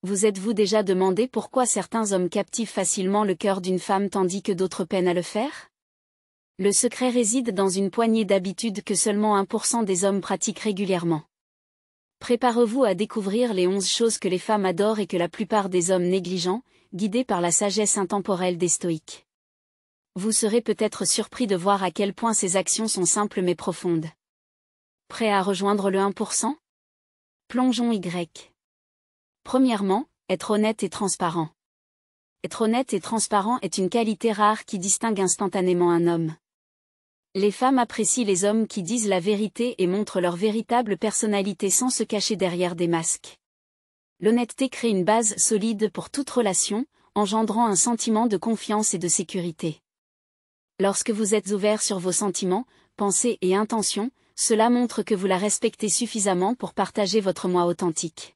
Vous êtes-vous déjà demandé pourquoi certains hommes captivent facilement le cœur d'une femme tandis que d'autres peinent à le faire? Le secret réside dans une poignée d'habitudes que seulement 1% des hommes pratiquent régulièrement. Préparez-vous à découvrir les 11 choses que les femmes adorent et que la plupart des hommes négligent, guidés par la sagesse intemporelle des stoïques. Vous serez peut-être surpris de voir à quel point ces actions sont simples mais profondes. Prêt à rejoindre le 1%? Plongeons Y. Premièrement, être honnête et transparent. Être honnête et transparent est une qualité rare qui distingue instantanément un homme. Les femmes apprécient les hommes qui disent la vérité et montrent leur véritable personnalité sans se cacher derrière des masques. L'honnêteté crée une base solide pour toute relation, engendrant un sentiment de confiance et de sécurité. Lorsque vous êtes ouvert sur vos sentiments, pensées et intentions, cela montre que vous la respectez suffisamment pour partager votre moi authentique.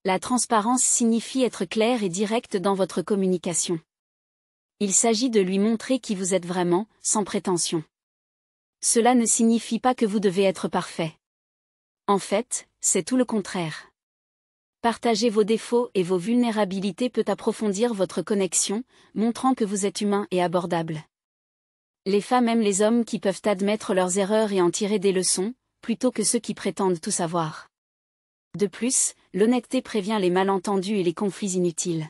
La transparence signifie être clair et direct dans votre communication. Il s'agit de lui montrer qui vous êtes vraiment, sans prétention. Cela ne signifie pas que vous devez être parfait. En fait, c'est tout le contraire. Partager vos défauts et vos vulnérabilités peut approfondir votre connexion, montrant que vous êtes humain et abordable. Les femmes aiment les hommes qui peuvent admettre leurs erreurs et en tirer des leçons, plutôt que ceux qui prétendent tout savoir. De plus, l'honnêteté prévient les malentendus et les conflits inutiles.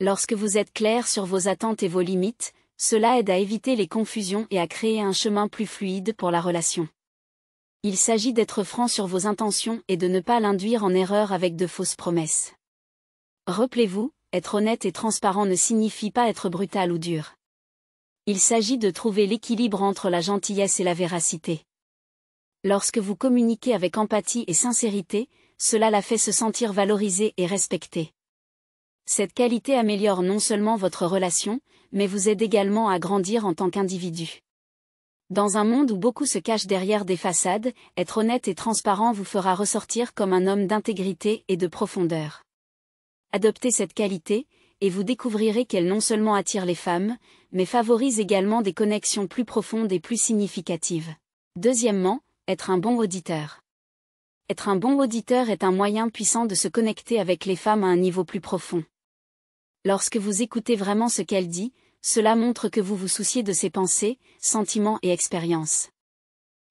Lorsque vous êtes clair sur vos attentes et vos limites, cela aide à éviter les confusions et à créer un chemin plus fluide pour la relation. Il s'agit d'être franc sur vos intentions et de ne pas l'induire en erreur avec de fausses promesses. Rappelez-vous, être honnête et transparent ne signifie pas être brutal ou dur. Il s'agit de trouver l'équilibre entre la gentillesse et la véracité. Lorsque vous communiquez avec empathie et sincérité, cela la fait se sentir valorisée et respectée. Cette qualité améliore non seulement votre relation, mais vous aide également à grandir en tant qu'individu. Dans un monde où beaucoup se cachent derrière des façades, être honnête et transparent vous fera ressortir comme un homme d'intégrité et de profondeur. Adoptez cette qualité, et vous découvrirez qu'elle non seulement attire les femmes, mais favorise également des connexions plus profondes et plus significatives. Deuxièmement, être un bon auditeur. Être un bon auditeur est un moyen puissant de se connecter avec les femmes à un niveau plus profond. Lorsque vous écoutez vraiment ce qu'elle dit, cela montre que vous vous souciez de ses pensées, sentiments et expériences.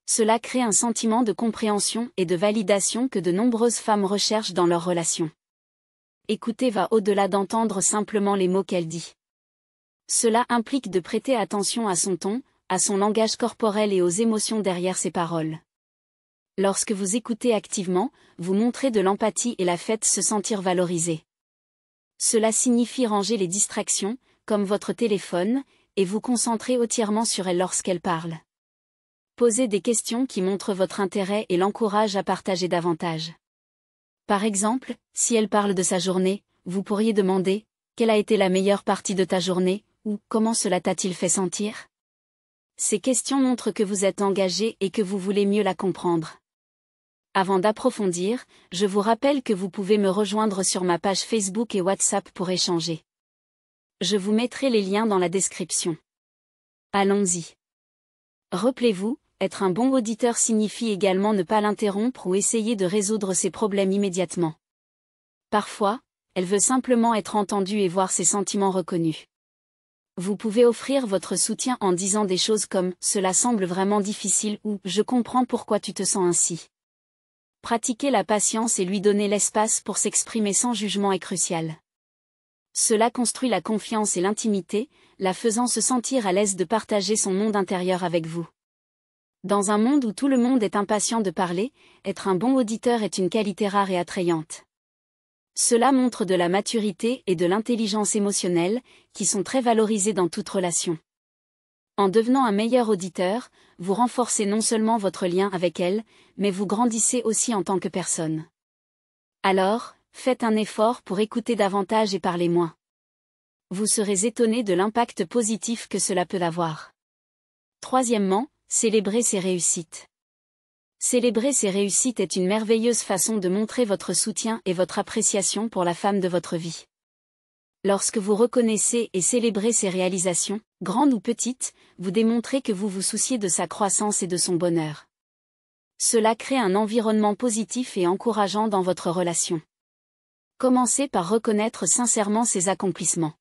Cela crée un sentiment de compréhension et de validation que de nombreuses femmes recherchent dans leurs relations. Écouter va au-delà d'entendre simplement les mots qu'elle dit. Cela implique de prêter attention à son ton, à son langage corporel et aux émotions derrière ses paroles. Lorsque vous écoutez activement, vous montrez de l'empathie et la faites se sentir valorisée. Cela signifie ranger les distractions, comme votre téléphone, et vous concentrer entièrement sur elle lorsqu'elle parle. Posez des questions qui montrent votre intérêt et l'encouragent à partager davantage. Par exemple, si elle parle de sa journée, vous pourriez demander « Quelle a été la meilleure partie de ta journée ?» ou « Comment cela t'a-t-il fait sentir ?» Ces questions montrent que vous êtes engagé et que vous voulez mieux la comprendre. Avant d'approfondir, je vous rappelle que vous pouvez me rejoindre sur ma page Facebook et WhatsApp pour échanger. Je vous mettrai les liens dans la description. Allons-y. Rappelez-vous, être un bon auditeur signifie également ne pas l'interrompre ou essayer de résoudre ses problèmes immédiatement. Parfois, elle veut simplement être entendue et voir ses sentiments reconnus. Vous pouvez offrir votre soutien en disant des choses comme « Cela semble vraiment difficile » ou « Je comprends pourquoi tu te sens ainsi ». Pratiquer la patience et lui donner l'espace pour s'exprimer sans jugement est crucial. Cela construit la confiance et l'intimité, la faisant se sentir à l'aise de partager son monde intérieur avec vous. Dans un monde où tout le monde est impatient de parler, être un bon auditeur est une qualité rare et attrayante. Cela montre de la maturité et de l'intelligence émotionnelle, qui sont très valorisées dans toute relation. En devenant un meilleur auditeur, vous renforcez non seulement votre lien avec elle, mais vous grandissez aussi en tant que personne. Alors, faites un effort pour écouter davantage et parler moins. Vous serez étonné de l'impact positif que cela peut avoir. Troisièmement, célébrer ses réussites. Célébrer ses réussites est une merveilleuse façon de montrer votre soutien et votre appréciation pour la femme de votre vie. Lorsque vous reconnaissez et célébrez ses réalisations, grandes ou petites, vous démontrez que vous vous souciez de sa croissance et de son bonheur. Cela crée un environnement positif et encourageant dans votre relation. Commencez par reconnaître sincèrement ses accomplissements.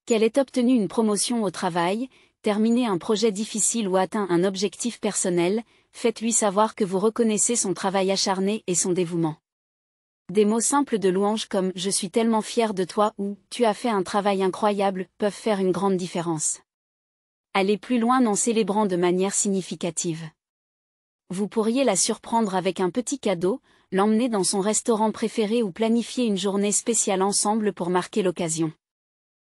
Qu'elle ait obtenu une promotion au travail, terminé un projet difficile ou atteint un objectif personnel, faites-lui savoir que vous reconnaissez son travail acharné et son dévouement. Des mots simples de louange comme « Je suis tellement fier de toi » ou « Tu as fait un travail incroyable » peuvent faire une grande différence. Allez plus loin en célébrant de manière significative. Vous pourriez la surprendre avec un petit cadeau, l'emmener dans son restaurant préféré ou planifier une journée spéciale ensemble pour marquer l'occasion.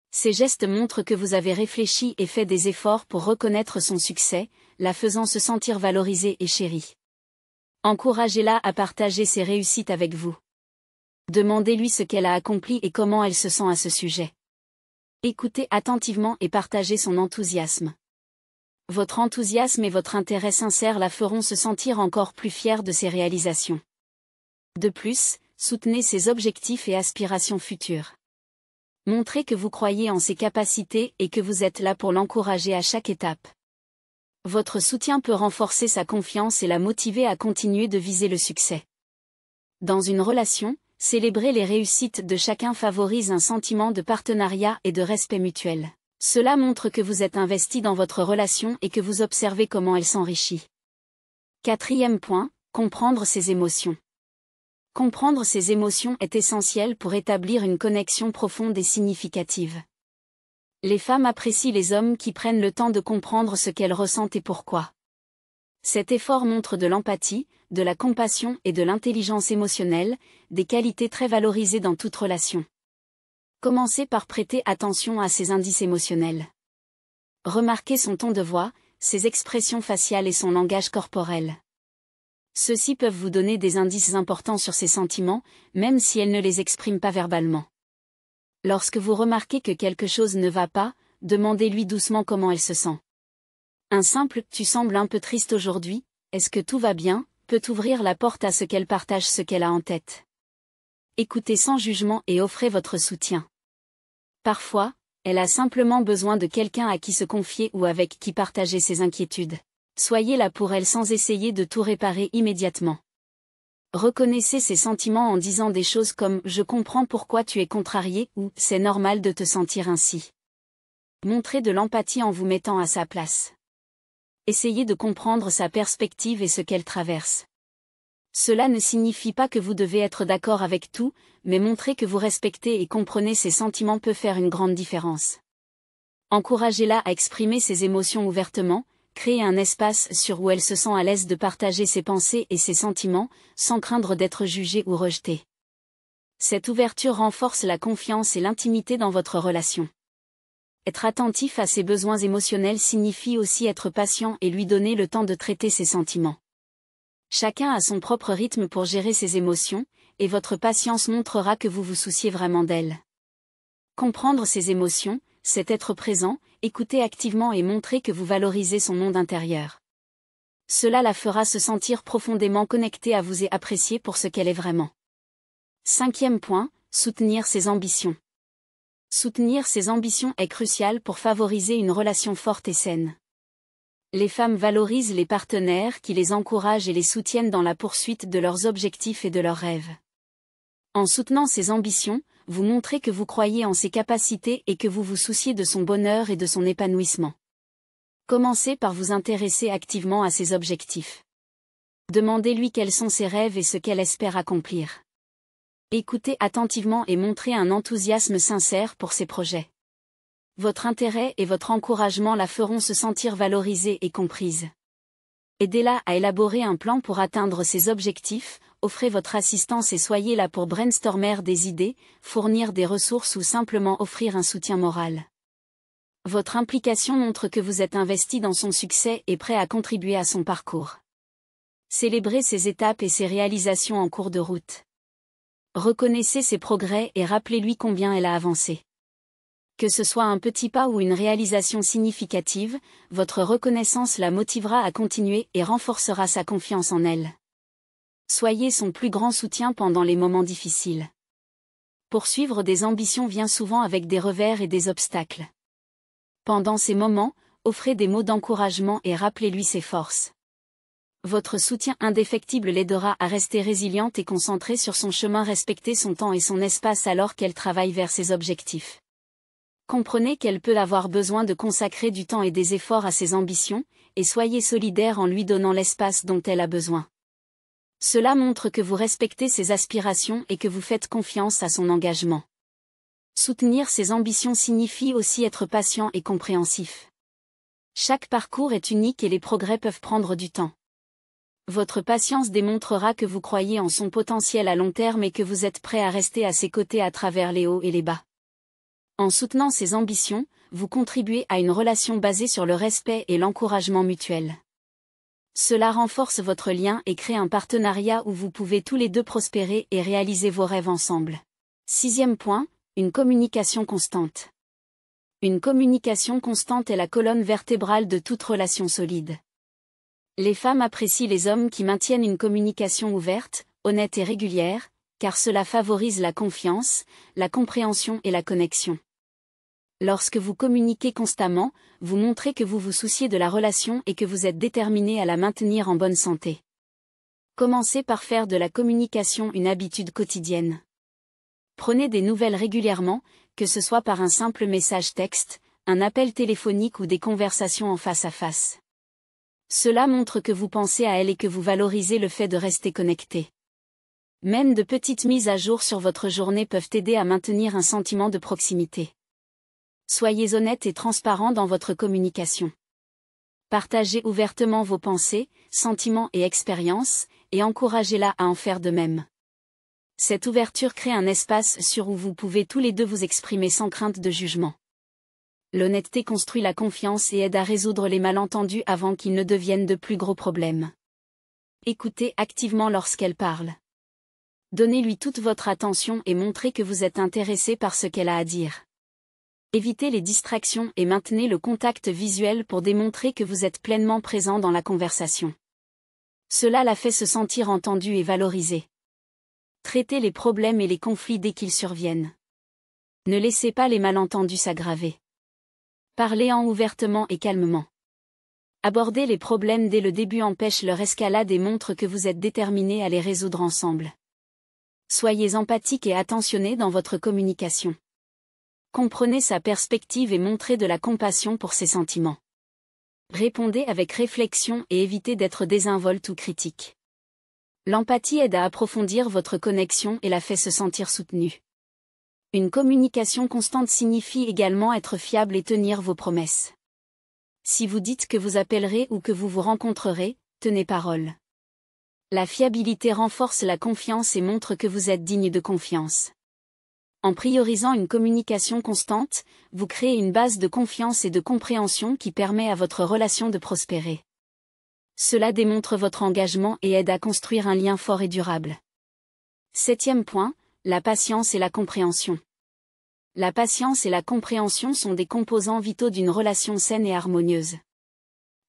Ces gestes montrent que vous avez réfléchi et fait des efforts pour reconnaître son succès, la faisant se sentir valorisée et chérie. Encouragez-la à partager ses réussites avec vous. Demandez-lui ce qu'elle a accompli et comment elle se sent à ce sujet. Écoutez attentivement et partagez son enthousiasme. Votre enthousiasme et votre intérêt sincère la feront se sentir encore plus fière de ses réalisations. De plus, soutenez ses objectifs et aspirations futures. Montrez que vous croyez en ses capacités et que vous êtes là pour l'encourager à chaque étape. Votre soutien peut renforcer sa confiance et la motiver à continuer de viser le succès. Dans une relation, célébrer les réussites de chacun favorise un sentiment de partenariat et de respect mutuel. Cela montre que vous êtes investi dans votre relation et que vous observez comment elle s'enrichit. 4e point, comprendre ses émotions. Comprendre ses émotions est essentiel pour établir une connexion profonde et significative. Les femmes apprécient les hommes qui prennent le temps de comprendre ce qu'elles ressentent et pourquoi. Cet effort montre de l'empathie, de la compassion et de l'intelligence émotionnelle, des qualités très valorisées dans toute relation. Commencez par prêter attention à ses indices émotionnels. Remarquez son ton de voix, ses expressions faciales et son langage corporel. Ceux-ci peuvent vous donner des indices importants sur ses sentiments, même si elle ne les exprime pas verbalement. Lorsque vous remarquez que quelque chose ne va pas, demandez-lui doucement comment elle se sent. Un simple « Tu sembles un peu triste aujourd'hui, est-ce que tout va bien ?» peut ouvrir la porte à ce qu'elle partage ce qu'elle a en tête. Écoutez sans jugement et offrez votre soutien. Parfois, elle a simplement besoin de quelqu'un à qui se confier ou avec qui partager ses inquiétudes. Soyez là pour elle sans essayer de tout réparer immédiatement. Reconnaissez ses sentiments en disant des choses comme « Je comprends pourquoi tu es contrarié » ou « C'est normal de te sentir ainsi ». Montrez de l'empathie en vous mettant à sa place. Essayez de comprendre sa perspective et ce qu'elle traverse. Cela ne signifie pas que vous devez être d'accord avec tout, mais montrer que vous respectez et comprenez ses sentiments peut faire une grande différence. Encouragez-la à exprimer ses émotions ouvertement, créez un espace où elle se sent à l'aise de partager ses pensées et ses sentiments, sans craindre d'être jugée ou rejetée. Cette ouverture renforce la confiance et l'intimité dans votre relation. Être attentif à ses besoins émotionnels signifie aussi être patient et lui donner le temps de traiter ses sentiments. Chacun a son propre rythme pour gérer ses émotions, et votre patience montrera que vous vous souciez vraiment d'elle. Comprendre ses émotions, c'est être présent, écouter activement et montrer que vous valorisez son monde intérieur. Cela la fera se sentir profondément connectée à vous et appréciée pour ce qu'elle est vraiment. 5e point, soutenir ses ambitions. Soutenir ses ambitions est crucial pour favoriser une relation forte et saine. Les femmes valorisent les partenaires qui les encouragent et les soutiennent dans la poursuite de leurs objectifs et de leurs rêves. En soutenant ses ambitions, vous montrez que vous croyez en ses capacités et que vous vous souciez de son bonheur et de son épanouissement. Commencez par vous intéresser activement à ses objectifs. Demandez-lui quels sont ses rêves et ce qu'elle espère accomplir. Écoutez attentivement et montrez un enthousiasme sincère pour ses projets. Votre intérêt et votre encouragement la feront se sentir valorisée et comprise. Aidez-la à élaborer un plan pour atteindre ses objectifs, offrez votre assistance et soyez là pour brainstormer des idées, fournir des ressources ou simplement offrir un soutien moral. Votre implication montre que vous êtes investi dans son succès et prêt à contribuer à son parcours. Célébrez ses étapes et ses réalisations en cours de route. Reconnaissez ses progrès et rappelez-lui combien elle a avancé. Que ce soit un petit pas ou une réalisation significative, votre reconnaissance la motivera à continuer et renforcera sa confiance en elle. Soyez son plus grand soutien pendant les moments difficiles. Poursuivre des ambitions vient souvent avec des revers et des obstacles. Pendant ces moments, offrez des mots d'encouragement et rappelez-lui ses forces. Votre soutien indéfectible l'aidera à rester résiliente et concentrée sur son chemin, respecter son temps et son espace alors qu'elle travaille vers ses objectifs. Comprenez qu'elle peut avoir besoin de consacrer du temps et des efforts à ses ambitions, et soyez solidaire en lui donnant l'espace dont elle a besoin. Cela montre que vous respectez ses aspirations et que vous faites confiance à son engagement. Soutenir ses ambitions signifie aussi être patient et compréhensif. Chaque parcours est unique et les progrès peuvent prendre du temps. Votre patience démontrera que vous croyez en son potentiel à long terme et que vous êtes prêt à rester à ses côtés à travers les hauts et les bas. En soutenant ses ambitions, vous contribuez à une relation basée sur le respect et l'encouragement mutuel. Cela renforce votre lien et crée un partenariat où vous pouvez tous les deux prospérer et réaliser vos rêves ensemble. 6e point, une communication constante. Une communication constante est la colonne vertébrale de toute relation solide. Les femmes apprécient les hommes qui maintiennent une communication ouverte, honnête et régulière, car cela favorise la confiance, la compréhension et la connexion. Lorsque vous communiquez constamment, vous montrez que vous vous souciez de la relation et que vous êtes déterminé à la maintenir en bonne santé. Commencez par faire de la communication une habitude quotidienne. Prenez des nouvelles régulièrement, que ce soit par un simple message texte, un appel téléphonique ou des conversations en face à face. Cela montre que vous pensez à elle et que vous valorisez le fait de rester connecté. Même de petites mises à jour sur votre journée peuvent aider à maintenir un sentiment de proximité. Soyez honnête et transparent dans votre communication. Partagez ouvertement vos pensées, sentiments et expériences, et encouragez-la à en faire de même. Cette ouverture crée un espace sûr où vous pouvez tous les deux vous exprimer sans crainte de jugement. L'honnêteté construit la confiance et aide à résoudre les malentendus avant qu'ils ne deviennent de plus gros problèmes. Écoutez activement lorsqu'elle parle. Donnez-lui toute votre attention et montrez que vous êtes intéressé par ce qu'elle a à dire. Évitez les distractions et maintenez le contact visuel pour démontrer que vous êtes pleinement présent dans la conversation. Cela la fait se sentir entendue et valorisée. Traitez les problèmes et les conflits dès qu'ils surviennent. Ne laissez pas les malentendus s'aggraver. Parlez-en ouvertement et calmement. Aborder les problèmes dès le début empêche leur escalade et montre que vous êtes déterminé à les résoudre ensemble. Soyez empathique et attentionné dans votre communication. Comprenez sa perspective et montrez de la compassion pour ses sentiments. Répondez avec réflexion et évitez d'être désinvolte ou critique. L'empathie aide à approfondir votre connexion et la fait se sentir soutenue. Une communication constante signifie également être fiable et tenir vos promesses. Si vous dites que vous appellerez ou que vous vous rencontrerez, tenez parole. La fiabilité renforce la confiance et montre que vous êtes digne de confiance. En priorisant une communication constante, vous créez une base de confiance et de compréhension qui permet à votre relation de prospérer. Cela démontre votre engagement et aide à construire un lien fort et durable. 7e point, la patience et la compréhension. La patience et la compréhension sont des composants vitaux d'une relation saine et harmonieuse.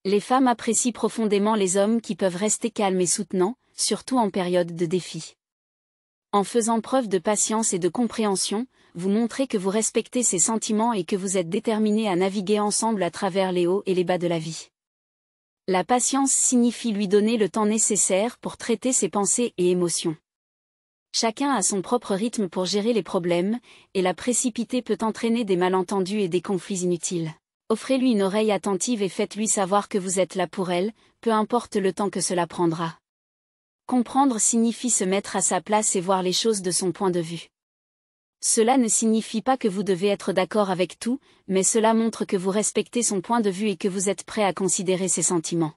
Les femmes apprécient profondément les hommes qui peuvent rester calmes et soutenants, surtout en période de défi. En faisant preuve de patience et de compréhension, vous montrez que vous respectez ses sentiments et que vous êtes déterminé à naviguer ensemble à travers les hauts et les bas de la vie. La patience signifie lui donner le temps nécessaire pour traiter ses pensées et émotions. Chacun a son propre rythme pour gérer les problèmes, et la précipiter peut entraîner des malentendus et des conflits inutiles. Offrez-lui une oreille attentive et faites-lui savoir que vous êtes là pour elle, peu importe le temps que cela prendra. Comprendre signifie se mettre à sa place et voir les choses de son point de vue. Cela ne signifie pas que vous devez être d'accord avec tout, mais cela montre que vous respectez son point de vue et que vous êtes prêt à considérer ses sentiments.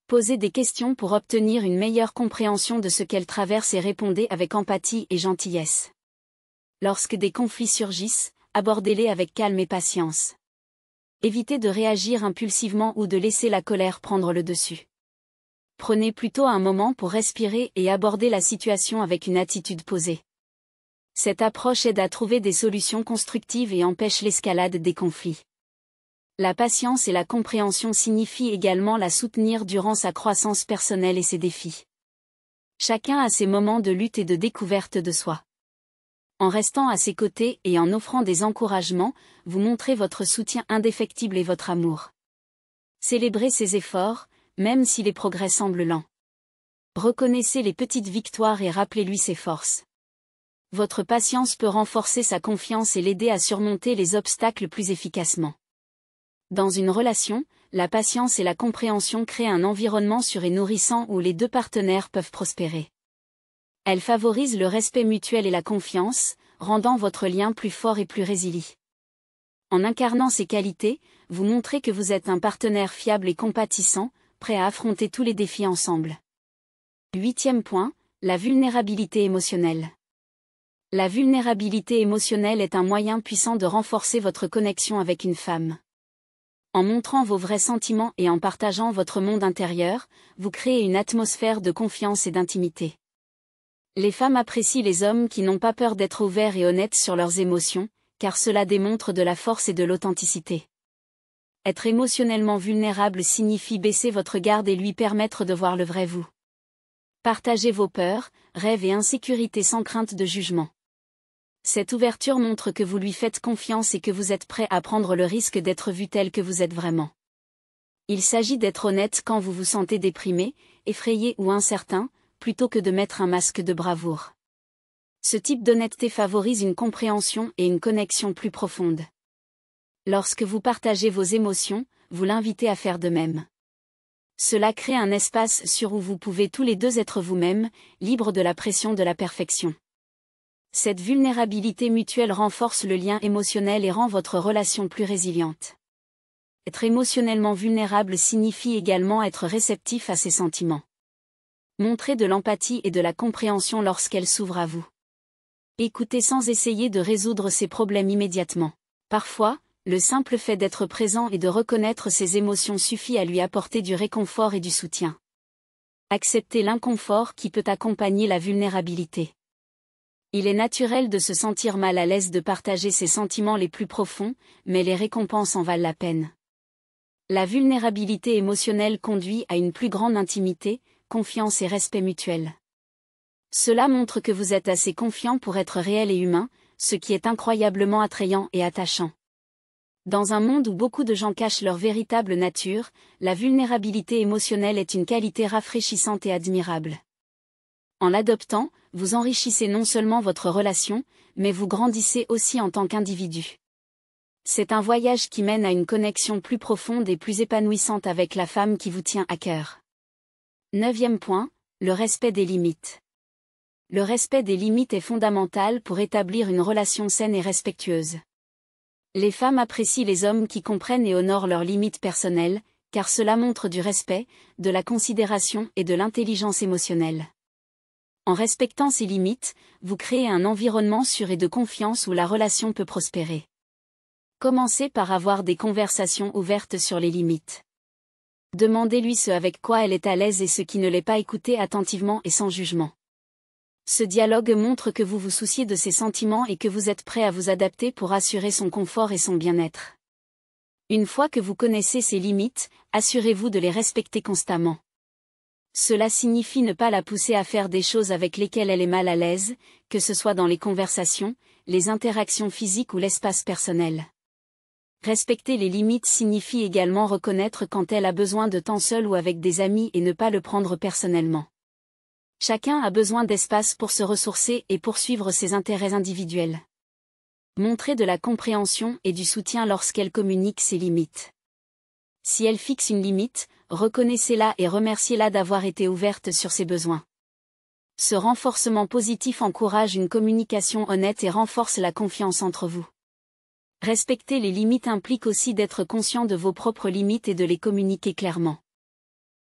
Posez des questions pour obtenir une meilleure compréhension de ce qu'elle traverse et répondez avec empathie et gentillesse. Lorsque des conflits surgissent, abordez-les avec calme et patience. Évitez de réagir impulsivement ou de laisser la colère prendre le dessus. Prenez plutôt un moment pour respirer et aborder la situation avec une attitude posée. Cette approche aide à trouver des solutions constructives et empêche l'escalade des conflits. La patience et la compréhension signifient également la soutenir durant sa croissance personnelle et ses défis. Chacun a ses moments de lutte et de découverte de soi. En restant à ses côtés et en offrant des encouragements, vous montrez votre soutien indéfectible et votre amour. Célébrez ses efforts, même si les progrès semblent lents. Reconnaissez les petites victoires et rappelez-lui ses forces. Votre patience peut renforcer sa confiance et l'aider à surmonter les obstacles plus efficacement. Dans une relation, la patience et la compréhension créent un environnement sûr et nourrissant où les deux partenaires peuvent prospérer. Elle favorise le respect mutuel et la confiance, rendant votre lien plus fort et plus résilient. En incarnant ces qualités, vous montrez que vous êtes un partenaire fiable et compatissant, prêt à affronter tous les défis ensemble. 8e point, la vulnérabilité émotionnelle. La vulnérabilité émotionnelle est un moyen puissant de renforcer votre connexion avec une femme. En montrant vos vrais sentiments et en partageant votre monde intérieur, vous créez une atmosphère de confiance et d'intimité. Les femmes apprécient les hommes qui n'ont pas peur d'être ouverts et honnêtes sur leurs émotions, car cela démontre de la force et de l'authenticité. Être émotionnellement vulnérable signifie baisser votre garde et lui permettre de voir le vrai vous. Partagez vos peurs, rêves et insécurités sans crainte de jugement. Cette ouverture montre que vous lui faites confiance et que vous êtes prêt à prendre le risque d'être vu tel que vous êtes vraiment. Il s'agit d'être honnête quand vous vous sentez déprimé, effrayé ou incertain, plutôt que de mettre un masque de bravoure. Ce type d'honnêteté favorise une compréhension et une connexion plus profonde. Lorsque vous partagez vos émotions, vous l'invitez à faire de même. Cela crée un espace sûr où vous pouvez tous les deux être vous-même, libre de la pression de la perfection. Cette vulnérabilité mutuelle renforce le lien émotionnel et rend votre relation plus résiliente. Être émotionnellement vulnérable signifie également être réceptif à ses sentiments. Montrez de l'empathie et de la compréhension lorsqu'elle s'ouvre à vous. Écoutez sans essayer de résoudre ses problèmes immédiatement. Parfois, le simple fait d'être présent et de reconnaître ses émotions suffit à lui apporter du réconfort et du soutien. Acceptez l'inconfort qui peut accompagner la vulnérabilité. Il est naturel de se sentir mal à l'aise de partager ses sentiments les plus profonds, mais les récompenses en valent la peine. La vulnérabilité émotionnelle conduit à une plus grande intimité, confiance et respect mutuel. Cela montre que vous êtes assez confiant pour être réel et humain, ce qui est incroyablement attrayant et attachant. Dans un monde où beaucoup de gens cachent leur véritable nature, la vulnérabilité émotionnelle est une qualité rafraîchissante et admirable. En l'adoptant, vous enrichissez non seulement votre relation, mais vous grandissez aussi en tant qu'individu. C'est un voyage qui mène à une connexion plus profonde et plus épanouissante avec la femme qui vous tient à cœur. 9e point, le respect des limites. Le respect des limites est fondamental pour établir une relation saine et respectueuse. Les femmes apprécient les hommes qui comprennent et honorent leurs limites personnelles, car cela montre du respect, de la considération et de l'intelligence émotionnelle. En respectant ces limites, vous créez un environnement sûr et de confiance où la relation peut prospérer. Commencez par avoir des conversations ouvertes sur les limites. Demandez-lui ce avec quoi elle est à l'aise et ce qui ne l'est pas, écoutez attentivement et sans jugement. Ce dialogue montre que vous vous souciez de ses sentiments et que vous êtes prêt à vous adapter pour assurer son confort et son bien-être. Une fois que vous connaissez ses limites, assurez-vous de les respecter constamment. Cela signifie ne pas la pousser à faire des choses avec lesquelles elle est mal à l'aise, que ce soit dans les conversations, les interactions physiques ou l'espace personnel. Respecter les limites signifie également reconnaître quand elle a besoin de temps seul ou avec des amis et ne pas le prendre personnellement. Chacun a besoin d'espace pour se ressourcer et poursuivre ses intérêts individuels. Montrez de la compréhension et du soutien lorsqu'elle communique ses limites. Si elle fixe une limite, reconnaissez-la et remerciez-la d'avoir été ouverte sur ses besoins. Ce renforcement positif encourage une communication honnête et renforce la confiance entre vous. Respecter les limites implique aussi d'être conscient de vos propres limites et de les communiquer clairement.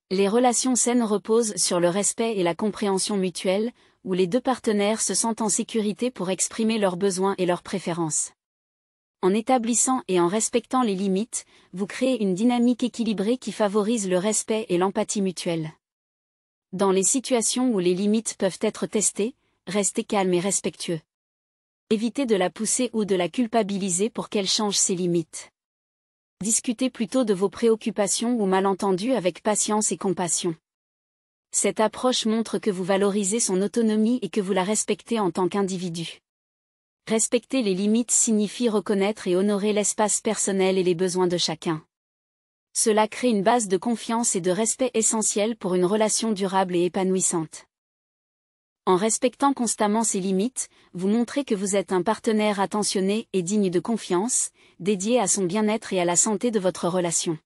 Les relations saines reposent sur le respect et la compréhension mutuelle, où les deux partenaires se sentent en sécurité pour exprimer leurs besoins et leurs préférences. En établissant et en respectant les limites, vous créez une dynamique équilibrée qui favorise le respect et l'empathie mutuelle. Dans les situations où les limites peuvent être testées, restez calme et respectueux. Évitez de la pousser ou de la culpabiliser pour qu'elle change ses limites. Discutez plutôt de vos préoccupations ou malentendus avec patience et compassion. Cette approche montre que vous valorisez son autonomie et que vous la respectez en tant qu'individu. Respecter les limites signifie reconnaître et honorer l'espace personnel et les besoins de chacun. Cela crée une base de confiance et de respect essentielle pour une relation durable et épanouissante. En respectant constamment ces limites, vous montrez que vous êtes un partenaire attentionné et digne de confiance, dédié à son bien-être et à la santé de votre relation.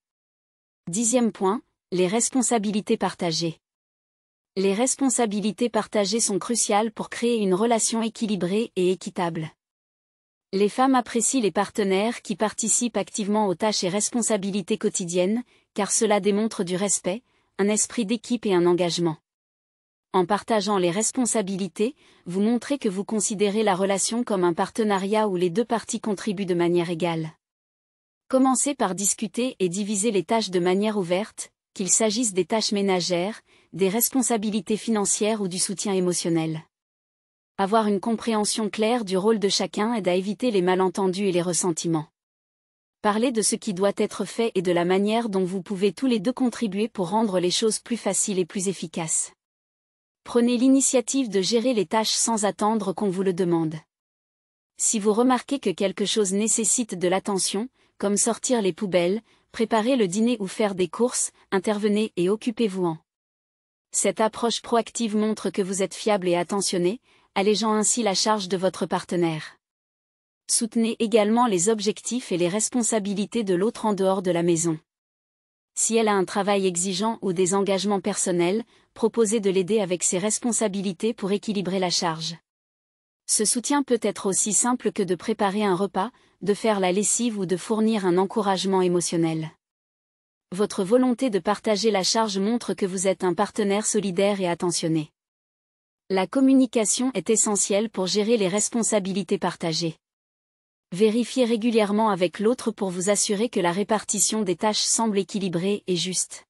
10e point, les responsabilités partagées. Les responsabilités partagées sont cruciales pour créer une relation équilibrée et équitable. Les femmes apprécient les partenaires qui participent activement aux tâches et responsabilités quotidiennes, car cela démontre du respect, un esprit d'équipe et un engagement. En partageant les responsabilités, vous montrez que vous considérez la relation comme un partenariat où les deux parties contribuent de manière égale. Commencez par discuter et diviser les tâches de manière ouverte, qu'il s'agisse des tâches ménagères, des responsabilités financières ou du soutien émotionnel. Avoir une compréhension claire du rôle de chacun aide à éviter les malentendus et les ressentiments. Parlez de ce qui doit être fait et de la manière dont vous pouvez tous les deux contribuer pour rendre les choses plus faciles et plus efficaces. Prenez l'initiative de gérer les tâches sans attendre qu'on vous le demande. Si vous remarquez que quelque chose nécessite de l'attention, comme sortir les poubelles, préparer le dîner ou faire des courses, intervenez et occupez-vous-en. Cette approche proactive montre que vous êtes fiable et attentionné, allégeant ainsi la charge de votre partenaire. Soutenez également les objectifs et les responsabilités de l'autre en dehors de la maison. Si elle a un travail exigeant ou des engagements personnels, proposez de l'aider avec ses responsabilités pour équilibrer la charge. Ce soutien peut être aussi simple que de préparer un repas, de faire la lessive ou de fournir un encouragement émotionnel. Votre volonté de partager la charge montre que vous êtes un partenaire solidaire et attentionné. La communication est essentielle pour gérer les responsabilités partagées. Vérifiez régulièrement avec l'autre pour vous assurer que la répartition des tâches semble équilibrée et juste.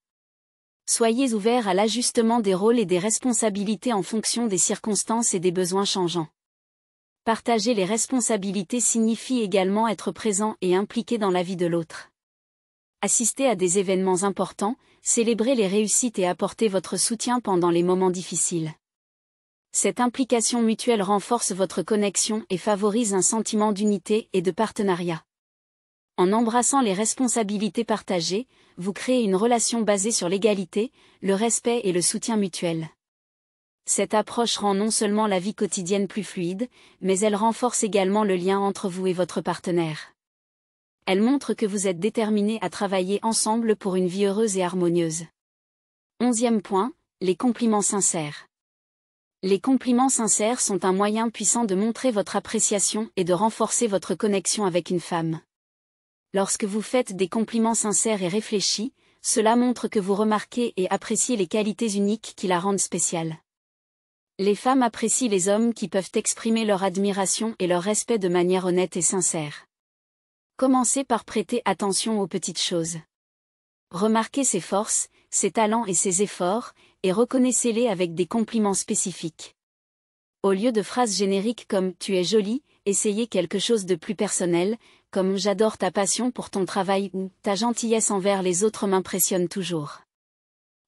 Soyez ouverts à l'ajustement des rôles et des responsabilités en fonction des circonstances et des besoins changeants. Partager les responsabilités signifie également être présent et impliqué dans la vie de l'autre. Assistez à des événements importants, célébrez les réussites et apportez votre soutien pendant les moments difficiles. Cette implication mutuelle renforce votre connexion et favorise un sentiment d'unité et de partenariat. En embrassant les responsabilités partagées, vous créez une relation basée sur l'égalité, le respect et le soutien mutuel. Cette approche rend non seulement la vie quotidienne plus fluide, mais elle renforce également le lien entre vous et votre partenaire. Elle montre que vous êtes déterminés à travailler ensemble pour une vie heureuse et harmonieuse. 11e point, les compliments sincères. Les compliments sincères sont un moyen puissant de montrer votre appréciation et de renforcer votre connexion avec une femme. Lorsque vous faites des compliments sincères et réfléchis, cela montre que vous remarquez et appréciez les qualités uniques qui la rendent spéciale. Les femmes apprécient les hommes qui peuvent exprimer leur admiration et leur respect de manière honnête et sincère. Commencez par prêter attention aux petites choses. Remarquez ses forces, ses talents et ses efforts, et reconnaissez-les avec des compliments spécifiques. Au lieu de phrases génériques comme « tu es jolie », essayez quelque chose de plus personnel, comme « j'adore ta passion pour ton travail » ou « ta gentillesse envers les autres m'impressionne toujours ».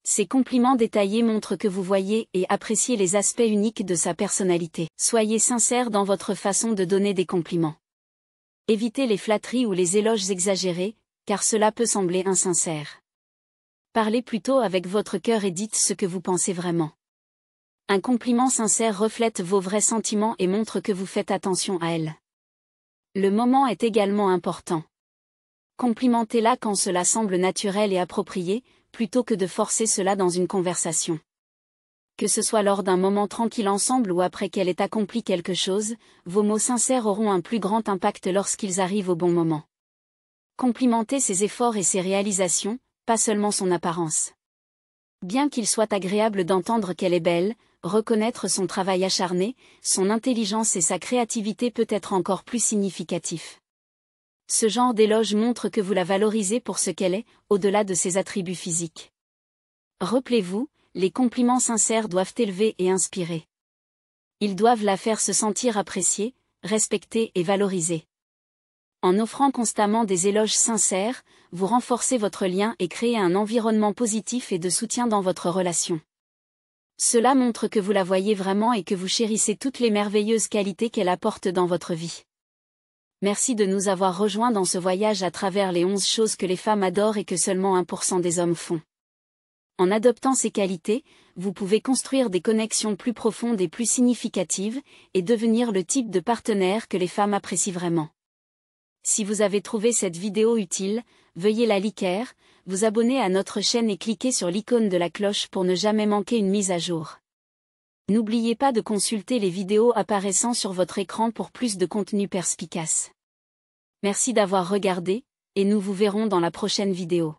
Ces compliments détaillés montrent que vous voyez et appréciez les aspects uniques de sa personnalité. Soyez sincère dans votre façon de donner des compliments. Évitez les flatteries ou les éloges exagérés, car cela peut sembler insincère. Parlez plutôt avec votre cœur et dites ce que vous pensez vraiment. Un compliment sincère reflète vos vrais sentiments et montre que vous faites attention à elle. Le moment est également important. Complimentez-la quand cela semble naturel et approprié, plutôt que de forcer cela dans une conversation. Que ce soit lors d'un moment tranquille ensemble ou après qu'elle ait accompli quelque chose, vos mots sincères auront un plus grand impact lorsqu'ils arrivent au bon moment. Complimentez ses efforts et ses réalisations, pas seulement son apparence. Bien qu'il soit agréable d'entendre qu'elle est belle, reconnaître son travail acharné, son intelligence et sa créativité peut être encore plus significatif. Ce genre d'éloge montre que vous la valorisez pour ce qu'elle est, au-delà de ses attributs physiques. Rappelez-vous, les compliments sincères doivent élever et inspirer. Ils doivent la faire se sentir appréciée, respectée et valorisée. En offrant constamment des éloges sincères, vous renforcez votre lien et créez un environnement positif et de soutien dans votre relation. Cela montre que vous la voyez vraiment et que vous chérissez toutes les merveilleuses qualités qu'elle apporte dans votre vie. Merci de nous avoir rejoints dans ce voyage à travers les 11 choses que les femmes adorent et que seulement 1% des hommes font. En adoptant ces qualités, vous pouvez construire des connexions plus profondes et plus significatives, et devenir le type de partenaire que les femmes apprécient vraiment. Si vous avez trouvé cette vidéo utile, veuillez la liker, vous abonner à notre chaîne et cliquer sur l'icône de la cloche pour ne jamais manquer une mise à jour. N'oubliez pas de consulter les vidéos apparaissant sur votre écran pour plus de contenu perspicace. Merci d'avoir regardé, et nous vous verrons dans la prochaine vidéo.